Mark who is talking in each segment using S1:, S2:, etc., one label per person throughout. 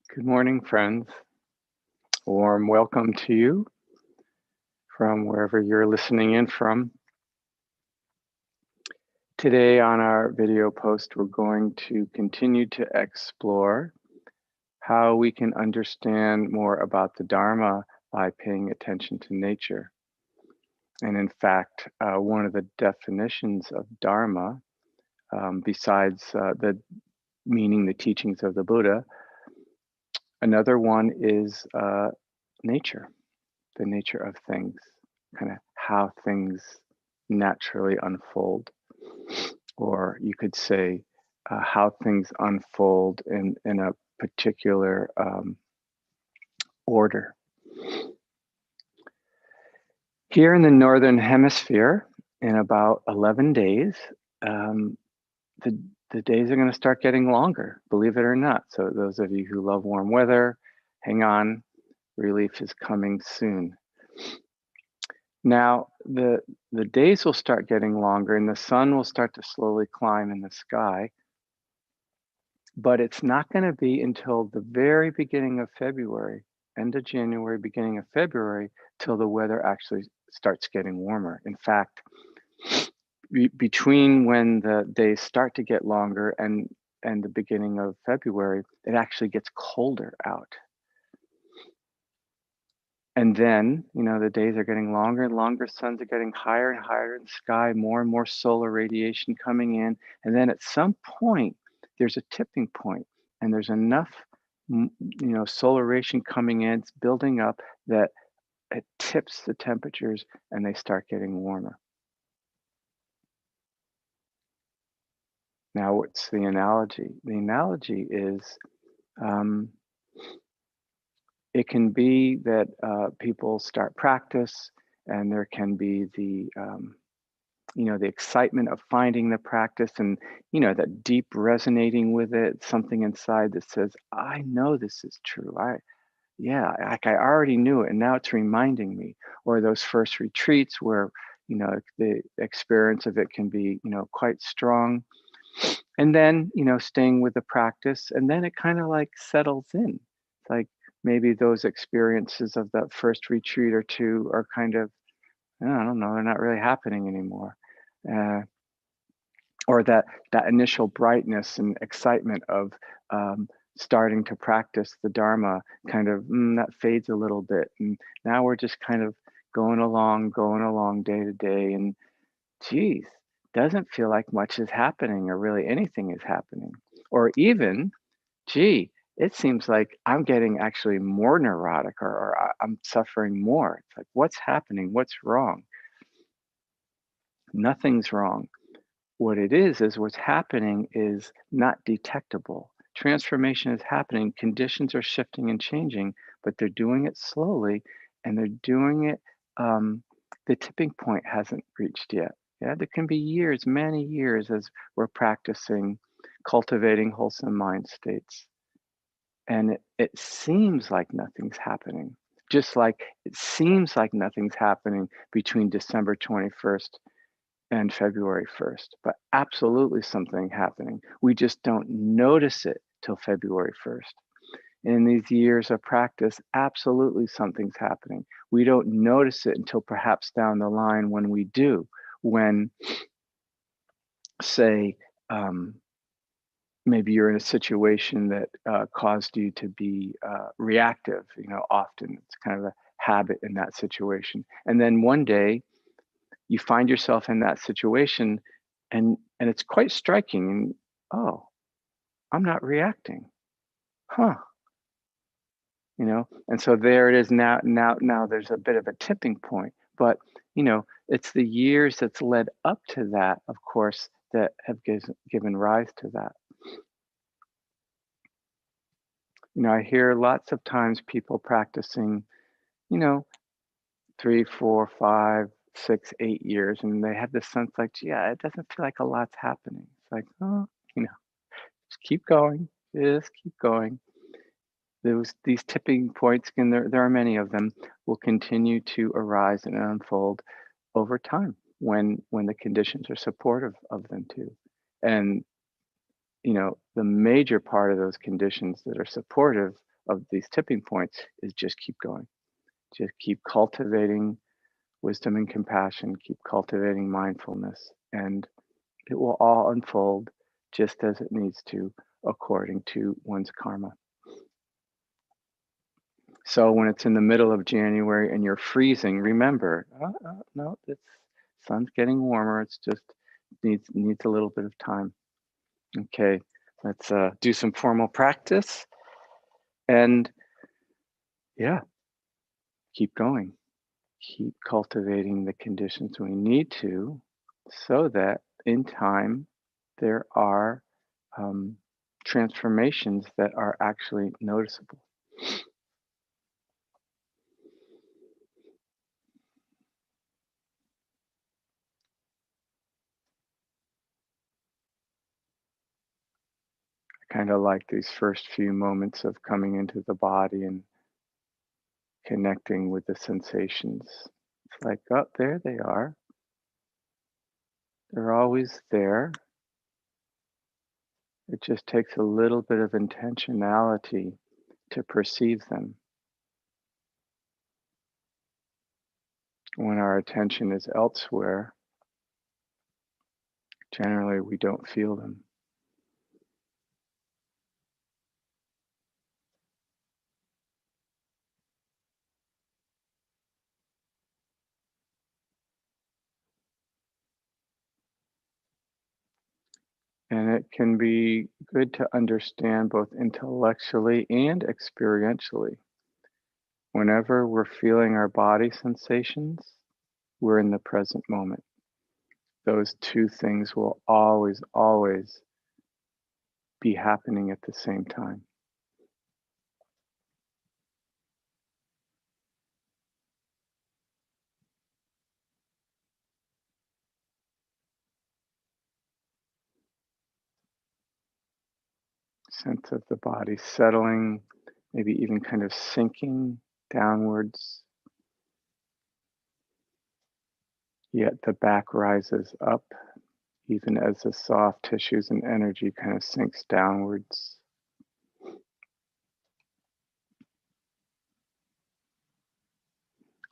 S1: Good morning, friends. Warm welcome to you from wherever you're listening in from. Today on our video post, we're going to continue to explore how we can understand more about the Dharma by paying attention to nature. And in fact, one of the definitions of Dharma, besides the meaning, the teachings of the Buddha, another one is nature, the nature of things, kind of how things naturally unfold. Or you could say how things unfold in a particular order. Here in the Northern Hemisphere, in about 11 days, the days are going to start getting longer, believe it or not. So those of you who love warm weather, hang on, relief is coming soon. Now, the days will start getting longer and the sun will start to slowly climb in the sky, but it's not going to be until the very beginning of February, end of January, beginning of February, till the weather actually starts getting warmer. In fact, between when the days start to get longer and the beginning of February, it actually gets colder out. And then, the days are getting longer and longer, suns are getting higher and higher in the sky, more and more solar radiation coming in. And then at some point, there's a tipping point and there's enough, solar radiation coming in, it's building up that it tips the temperatures and they start getting warmer. Now, what's the analogy? The analogy is, it can be that people start practice and there can be the excitement of finding the practice and, that deep resonating with it, something inside that says, I know this is true. I already knew it and now it's reminding me. Or those first retreats where, the experience of it can be, quite strong. And then, staying with the practice and then it kind of like settles in. It's like, maybe those experiences of that first retreat or two are kind of, I don't know, they're not really happening anymore. Or that initial brightness and excitement of starting to practice the Dharma kind of, that fades a little bit. And now we're just kind of going along day to day. And geez, doesn't feel like much is happening or really anything is happening. Or even, gee, it seems like I'm getting actually more neurotic or I'm suffering more. It's like, what's happening? What's wrong? Nothing's wrong. What it is what's happening is not detectable. Transformation is happening. Conditions are shifting and changing, but they're doing it slowly and they're doing it. The tipping point hasn't reached yet. Yeah, there can be years, many years as we're practicing, cultivating wholesome mind states. And it seems like nothing's happening, just like it seems like nothing's happening between December 21st and February 1st, but absolutely something happening. We just don't notice it till February 1st. In these years of practice, absolutely something's happening. We don't notice it until perhaps down the line when we do, when, say, maybe you're in a situation that caused you to be reactive. Often it's kind of a habit in that situation. And then one day you find yourself in that situation and it's quite striking. And, oh, I'm not reacting. Huh. And so there it is now there's a bit of a tipping point, but it's the years that's led up to that, of course, that have given rise to that. I hear lots of times people practicing, 3, 4, 5, 6, 8 years, and they have this sense like, gee, yeah, it doesn't feel like a lot's happening. It's like, oh, just keep going, These tipping points, and there are many of them, will continue to arise and unfold over time when the conditions are supportive of them too. And the major part of those conditions that are supportive of these tipping points is just keep going. Just keep cultivating wisdom and compassion, keep cultivating mindfulness, and it will all unfold just as it needs to according to one's karma. So when it's in the middle of January and you're freezing, remember, no, it's sun's getting warmer. It's just needs a little bit of time. Okay, let's do some formal practice, and yeah, keep going. Keep cultivating the conditions we need to, so that in time there are transformations that are actually noticeable. I kind of like these first few moments of coming into the body and connecting with the sensations. It's like, oh, there they are. They're always there. It just takes a little bit of intentionality to perceive them. When our attention is elsewhere, generally we don't feel them. And it can be good to understand both intellectually and experientially. Whenever we're feeling our body sensations, we're in the present moment. Those two things will always, always be happening at the same time. Sense of the body settling, maybe even kind of sinking downwards, yet the back rises up, even as the soft tissues and energy kind of sinks downwards.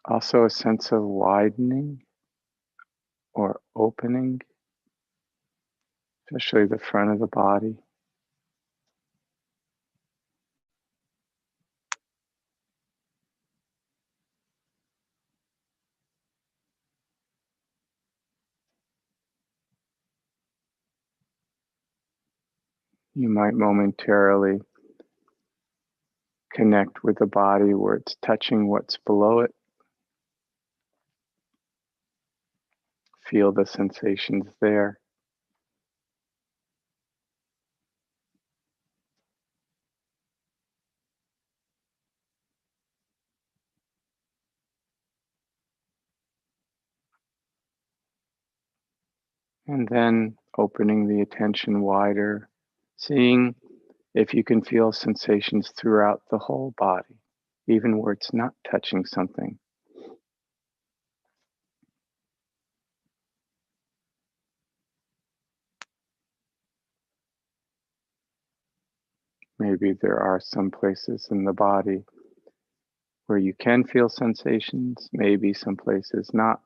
S1: Also, a sense of widening or opening, especially the front of the body. You might momentarily connect with the body where it's touching what's below it. Feel the sensations there. And then opening the attention wider, seeing if you can feel sensations throughout the whole body, even where it's not touching something. Maybe there are some places in the body where you can feel sensations, maybe some places not.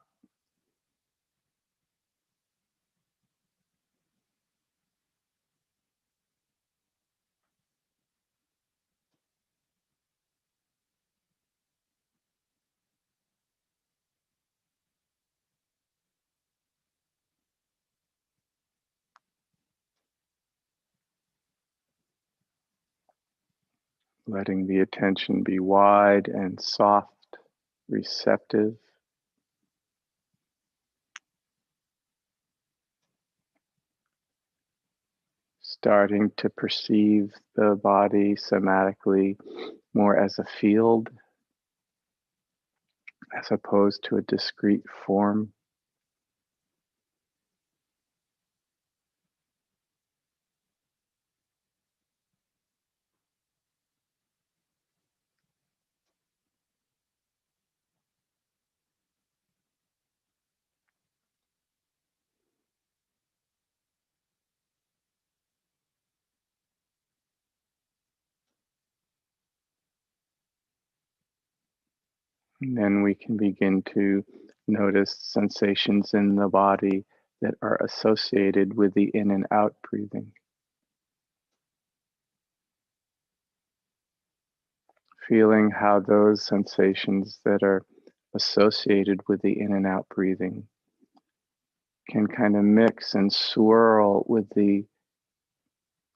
S1: Letting the attention be wide and soft, receptive. Starting to perceive the body somatically more as a field as opposed to a discrete form. And then we can begin to notice sensations in the body that are associated with the in and out breathing. Feeling how those sensations that are associated with the in and out breathing can kind of mix and swirl with the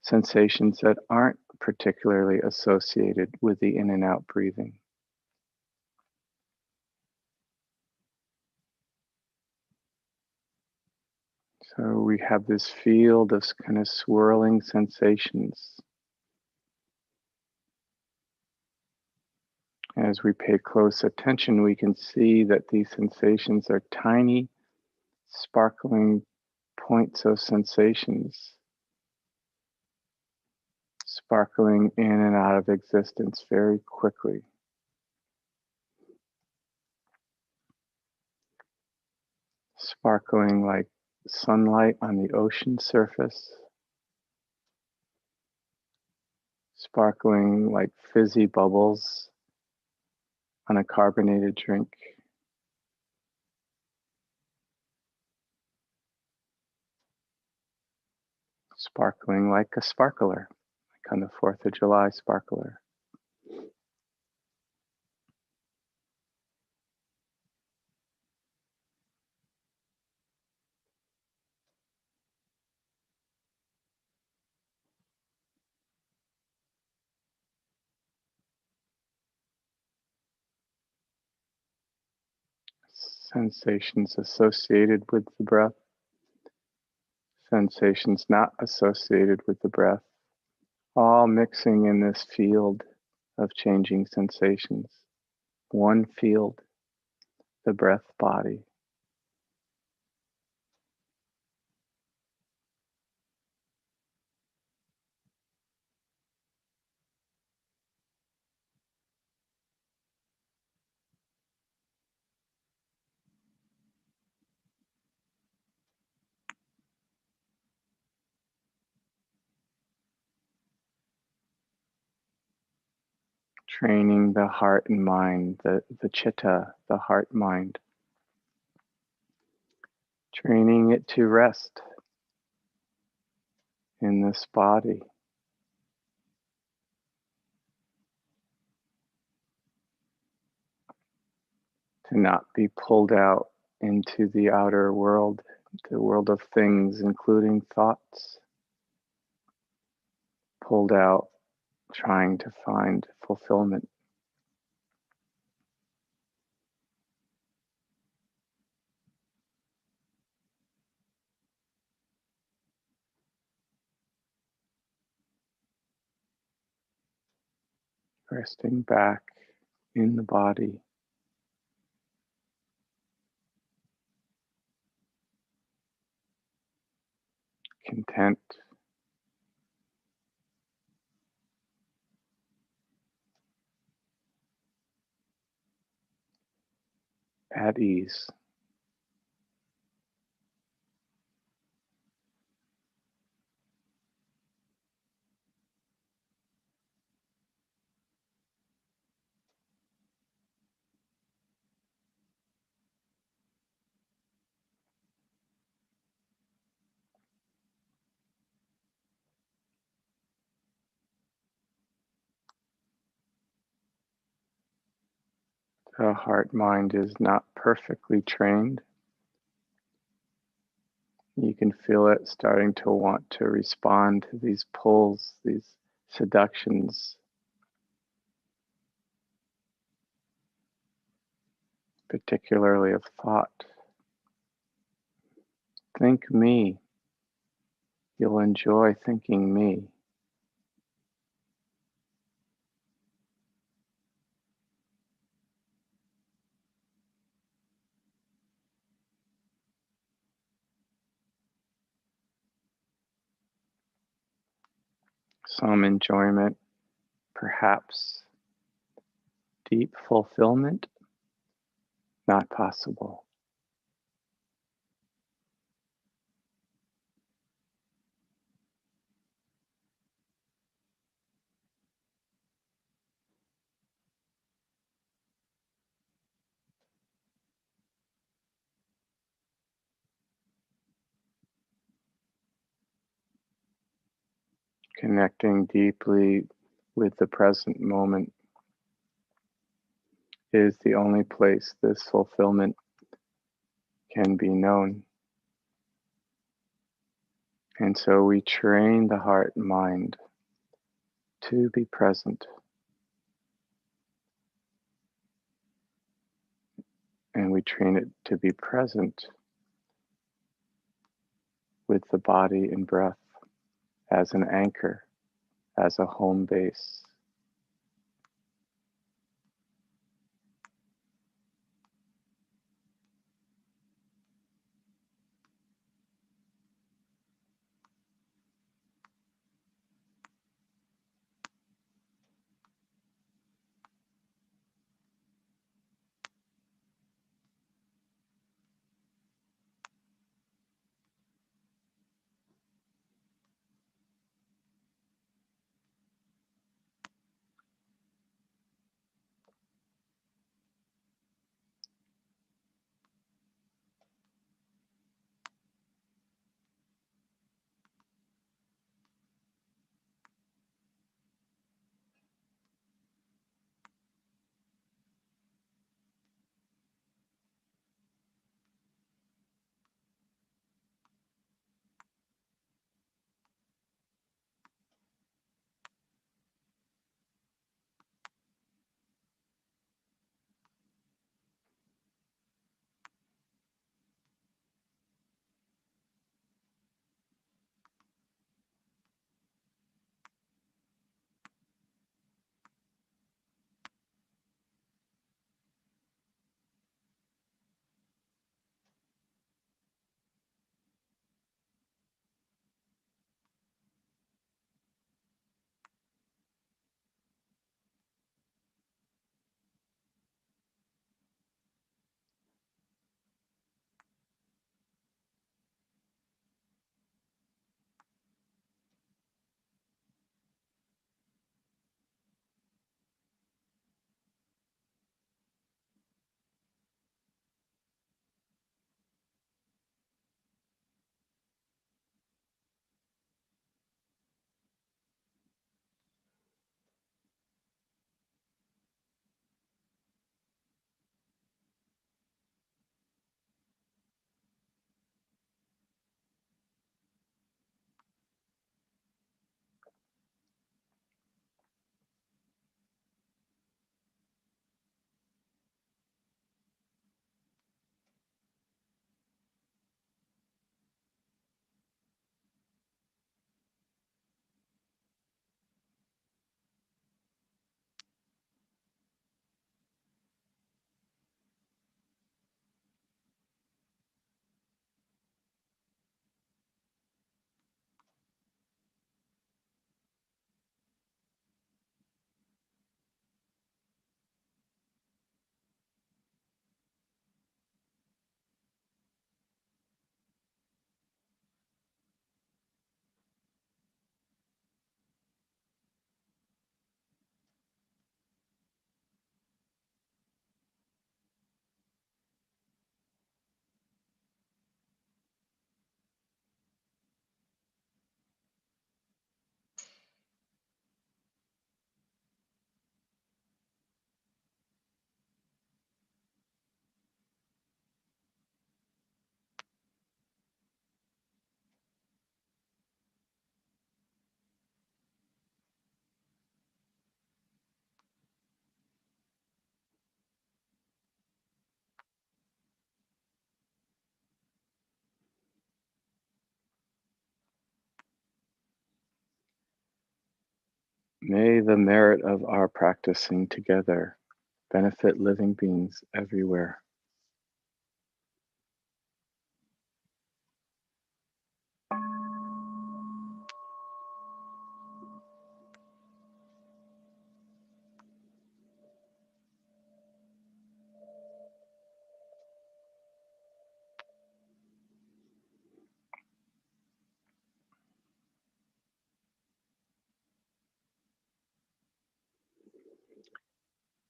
S1: sensations that aren't particularly associated with the in and out breathing. So we have this field of kind of swirling sensations. As we pay close attention, we can see that these sensations are tiny, sparkling points of sensations, sparkling in and out of existence very quickly. Sparkling like sunlight on the ocean surface, sparkling like fizzy bubbles on a carbonated drink, sparkling like a sparkler, like on the 4th of July sparkler. Sensations associated with the breath, sensations not associated with the breath, all mixing in this field of changing sensations. One field, the breath body. Training the heart and mind, the chitta, the heart mind. Training it to rest in this body. To not be pulled out into the outer world, the world of things, including thoughts, pulled out trying to find fulfillment. Resting back in the body, content, at ease. The heart mind is not perfectly trained. You can feel it starting to want to respond to these pulls, these seductions, particularly of thought. Think me. You'll enjoy thinking me. Some enjoyment, perhaps deep fulfillment, not possible. Connecting deeply with the present moment is the only place this fulfillment can be known. And so we train the heart and mind to be present. And we train it to be present with the body and breath as an anchor, as a home base. May the merit of our practicing together benefit living beings everywhere.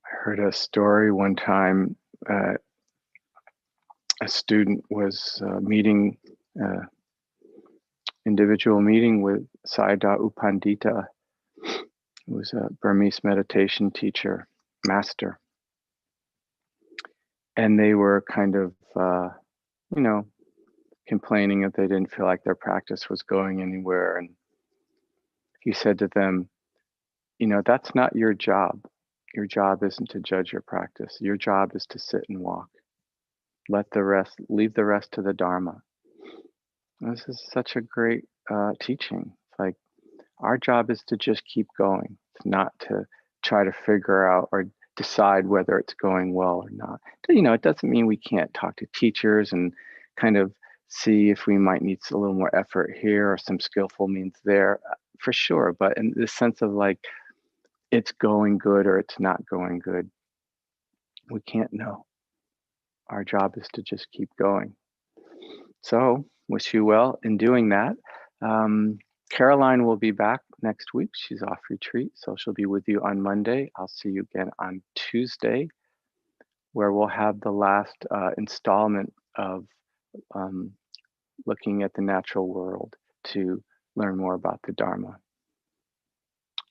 S1: I heard a story one time. A student was meeting uh, individual meeting with Sayadaw U Pandita, who was a Burmese meditation teacher, master. And they were kind of, you know, complaining that they didn't feel like their practice was going anywhere. And he said to them, you know, that's not your job. Your job isn't to judge your practice. Your job is to sit and walk. Leave the rest to the Dharma. This is such a great teaching. It's like our job is to just keep going. It's not to try to figure out or decide whether it's going well or not. You know, it doesn't mean we can't talk to teachers and kind of see if we might need a little more effort here or some skillful means there, for sure. But in the sense of like, it's going good or it's not going good, we can't know. Our job is to just keep going. So, wish you well in doing that. Caroline will be back next week. She's off retreat, so she'll be with you on Monday. I'll see you again on Tuesday, where we'll have the last installment of looking at the natural world to learn more about the Dharma.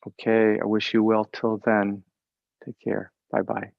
S1: Okay, I wish you well till then. Take care. Bye-bye.